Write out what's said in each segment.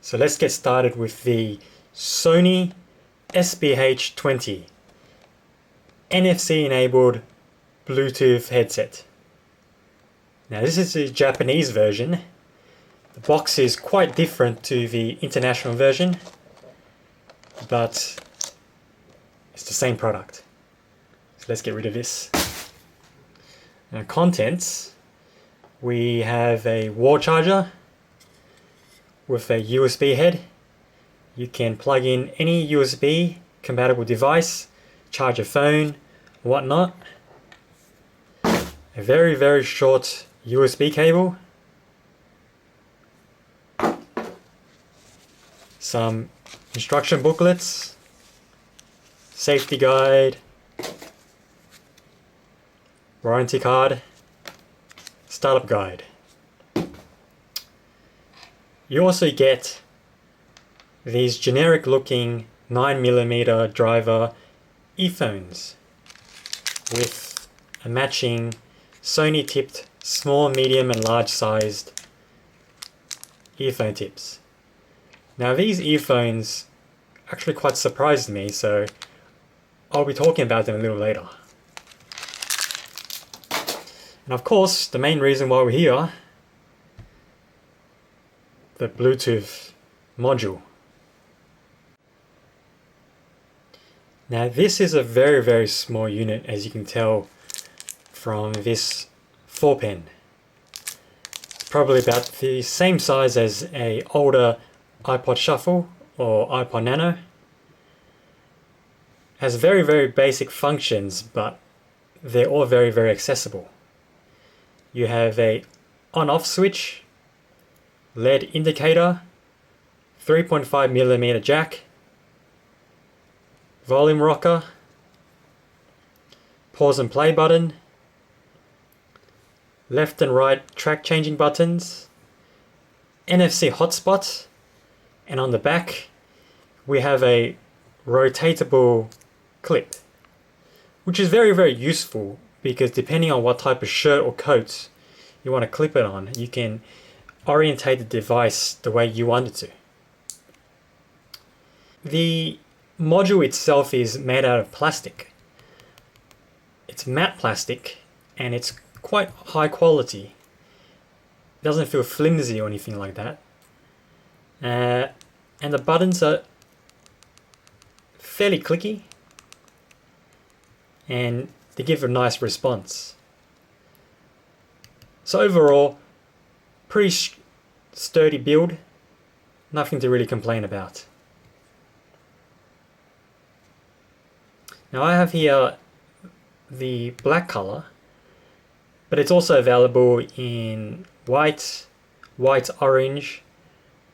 So let's get started with the Sony SBH-20 NFC enabled Bluetooth headset. Now this is the Japanese version. The box is quite different to the international version, but it's the same product. So let's get rid of this. Now contents, we have a wall charger with a USB head. You can plug in any USB compatible device, charge a phone, whatnot. A very short USB cable. Some instruction booklets, safety guide, warranty card, startup guide. You also get these generic looking 9mm driver earphones with a matching Sony tipped small, medium and large sized earphone tips. Now these earphones actually quite surprised me, so I'll be talking about them a little later. And of course, the main reason why we're here, the Bluetooth module. Now this is a very small unit, as you can tell from this 4-pin. It's probably about the same size as an older iPod Shuffle or iPod Nano. Has very basic functions, but they're all very accessible. You have a on-off switch, LED indicator, 3.5mm jack, volume rocker, pause and play button, left and right track changing buttons, NFC hotspot, and on the back we have a rotatable clip, which is very useful because depending on what type of shirt or coat you want to clip it on, you can orientate the device the way you want it to. The module itself is made out of plastic. It's matte plastic and it's quite high quality. It doesn't feel flimsy or anything like that. And the buttons are fairly clicky and they give a nice response. So overall, pretty sturdy build, nothing to really complain about. Now I have here the black color, but it's also available in white orange,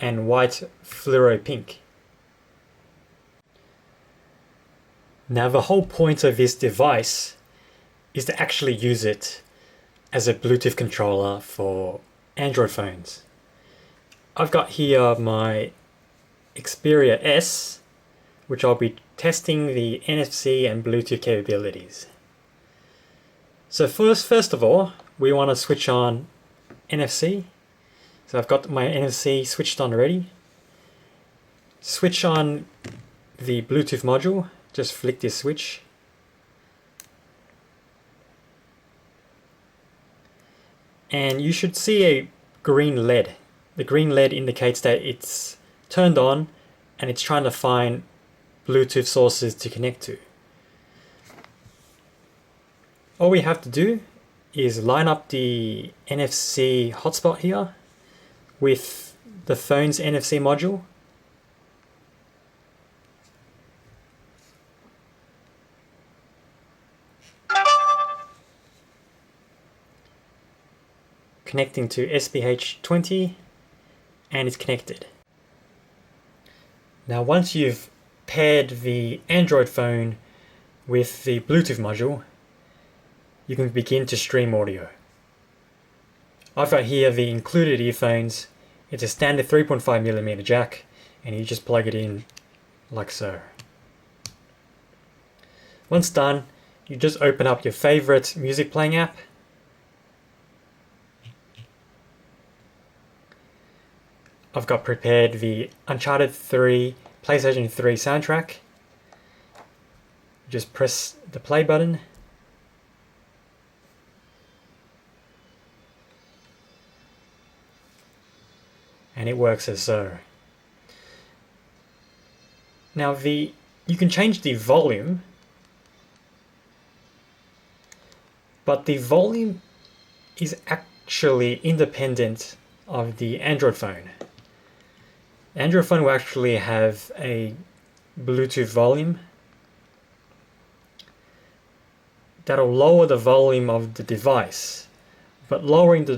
and white fluoro pink. Now the whole point of this device is to actually use it as a Bluetooth controller for Android phones. I've got here my Xperia S, which I'll be testing the NFC and Bluetooth capabilities. So first of all, we want to switch on NFC. So I've got my NFC switched on already. Switch on the Bluetooth module, just flick this switch. And you should see a green LED. The green LED indicates that it's turned on and it's trying to find Bluetooth sources to connect to. All we have to do is line up the NFC hotspot here with the phone's NFC module. Connecting to SBH-20 and it's connected. Now once you've paired the Android phone with the Bluetooth module, you can begin to stream audio. I've got here the included earphones. It's a standard 3.5mm jack and you just plug it in like so. Once done, you just open up your favorite music playing app I've got prepared the Uncharted 3 PlayStation 3 soundtrack. Just press the play button. And it works as so. Now you can change the volume, but the volume is actually independent of the Android phone. Android phone will actually have a Bluetooth volume that'll lower the volume of the device, but lowering the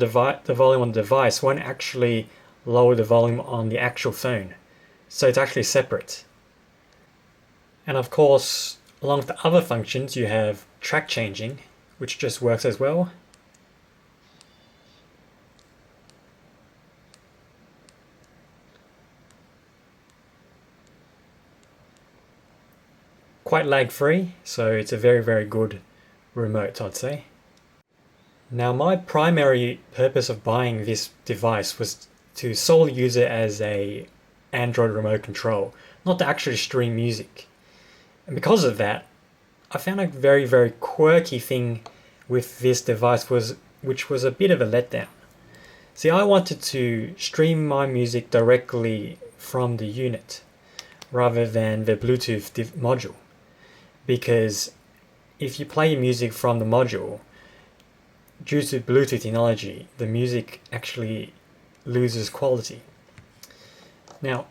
volume on the device won't actually lower the volume on the actual phone. So it's actually separate. And of course, along with the other functions, you have track changing, which just works as well. Quite lag free, so it's a very, very good remote, I'd say. Now, my primary purpose of buying this device was to solely use it as a Android remote control, not to actually stream music. And because of that, I found a very, very quirky thing with this device which was a bit of a letdown. See, I wanted to stream my music directly from the unit rather than the Bluetooth module, because if you play your music from the module, due to Bluetooth technology, the music actually loses quality. Now,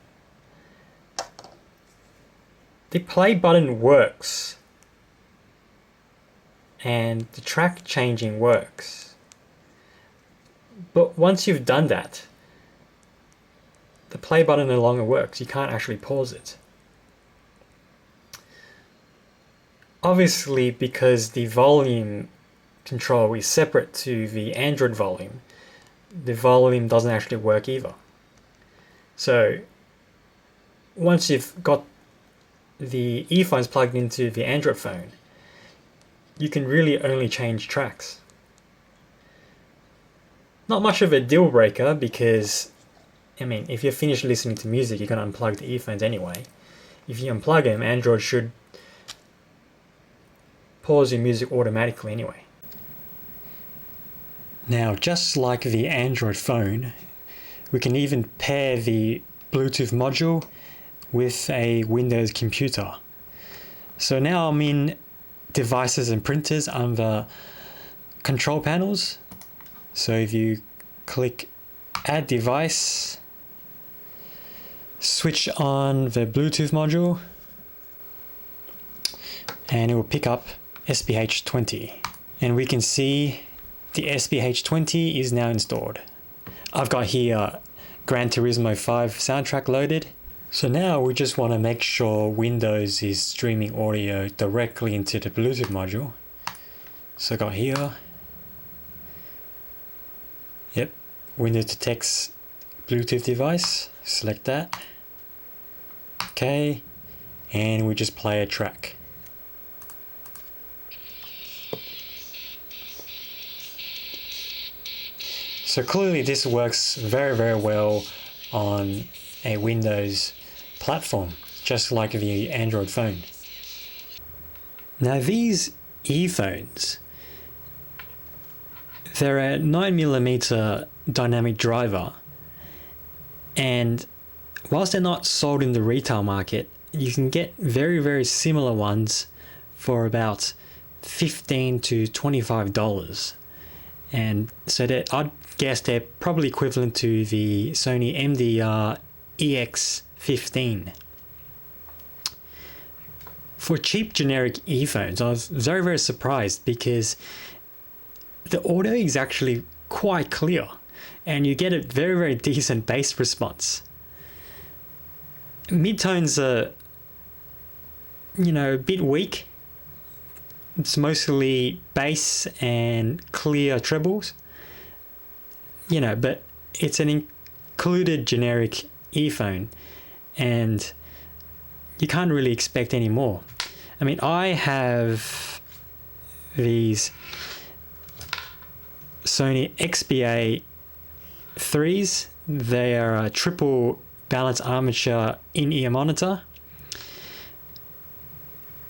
the play button works and the track changing works, but once you've done that, the play button no longer works. You can't actually pause it. Obviously, because the volume control is separate to the Android volume, the volume doesn't actually work either. So once you've got the earphones plugged into the Android phone, you can really only change tracks. Not much of a deal breaker, because I mean, if you're finished listening to music, you're going to unplug the earphones anyway. If you unplug them, Android should pause your music automatically anyway. Now, just like the Android phone, we can even pair the Bluetooth module with a Windows computer. So now I'm in devices and printers under control panels. So if you click add device, switch on the Bluetooth module, and it will pick up SBH-20. And we can see the SBH-20 is now installed. I've got here Gran Turismo 5 soundtrack loaded. So now we just want to make sure Windows is streaming audio directly into the Bluetooth module. So I got here, yep, Windows detects Bluetooth device, select that, okay, and we just play a track. So clearly this works very, very well on a Windows platform, just like the Android phone. Now these earphones, they're a 9mm dynamic driver, and whilst they're not sold in the retail market, you can get very, very similar ones for about $15 to $25. And so I'd guess they're probably equivalent to the Sony MDR EX15. For cheap generic earphones, I was very, very surprised, because the audio is actually quite clear and you get a very, very decent bass response. Midtones are, a bit weak. It's mostly bass and clear trebles, but it's an included generic earphone and you can't really expect any more. I mean, I have these Sony XBA SBH-20s. They are a triple balance armature in-ear monitor.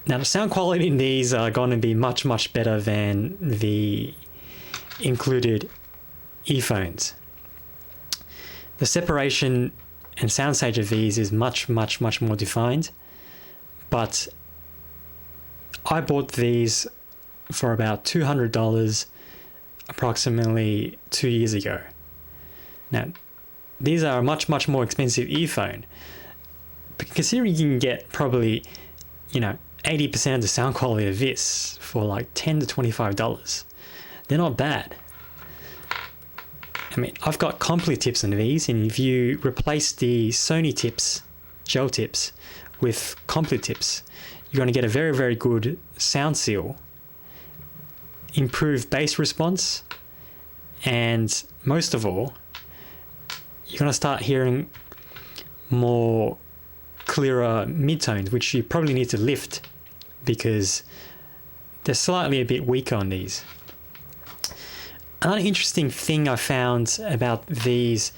Now the sound quality in these are going to be much, much better than the included earphones. The separation and sound stage of these is much, much, much more defined, but I bought these for about $200 approximately 2 years ago. Now, these are a much, much more expensive earphone, but considering you can get probably, 80% of the sound quality of this for like $10 to $25, they're not bad. I mean, I've got Compli tips on these, and if you replace the Sony tips, gel tips, with Compli tips, you're going to get a very, very good sound seal, improved bass response, and most of all, you're going to start hearing more clearer midtones, which you probably need to lift because they're slightly a bit weaker on these. Another interesting thing I found about these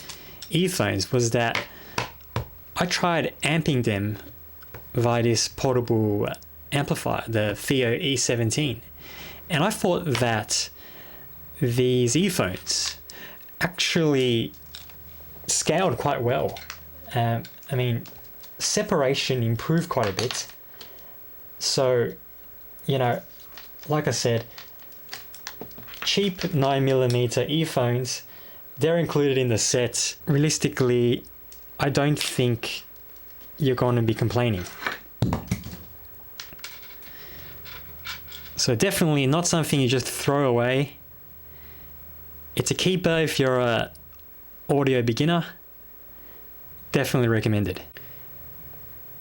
earphones was that I tried amping them via this portable amplifier, the Theo E17, and I thought that these earphones actually scaled quite well. Separation improved quite a bit. So, like I said, cheap 9mm earphones, they're included in the set. Realistically, I don't think you're going to be complaining. So definitely not something you just throw away. It's a keeper if you're a audio beginner. Definitely recommended.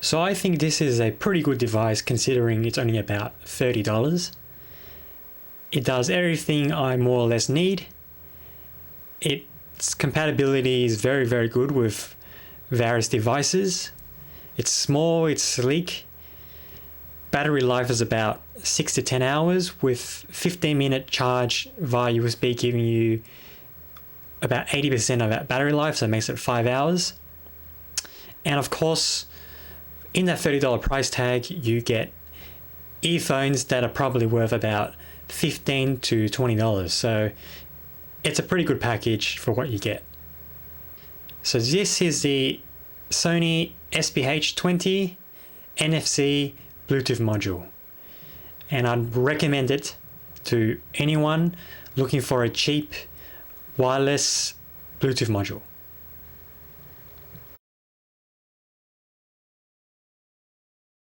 So I think this is a pretty good device considering it's only about $30. It does everything I more or less need. Its compatibility is very, very good with various devices. It's small, it's sleek. Battery life is about 6 to 10 hours with 15-minute charge via USB giving you about 80% of that battery life, so it makes it 5 hours. And of course, in that $30 price tag, you get earphones that are probably worth about $15 to $20. So it's a pretty good package for what you get. So this is the Sony SBH-20 NFC Bluetooth module. And I'd recommend it to anyone looking for a cheap wireless Bluetooth module.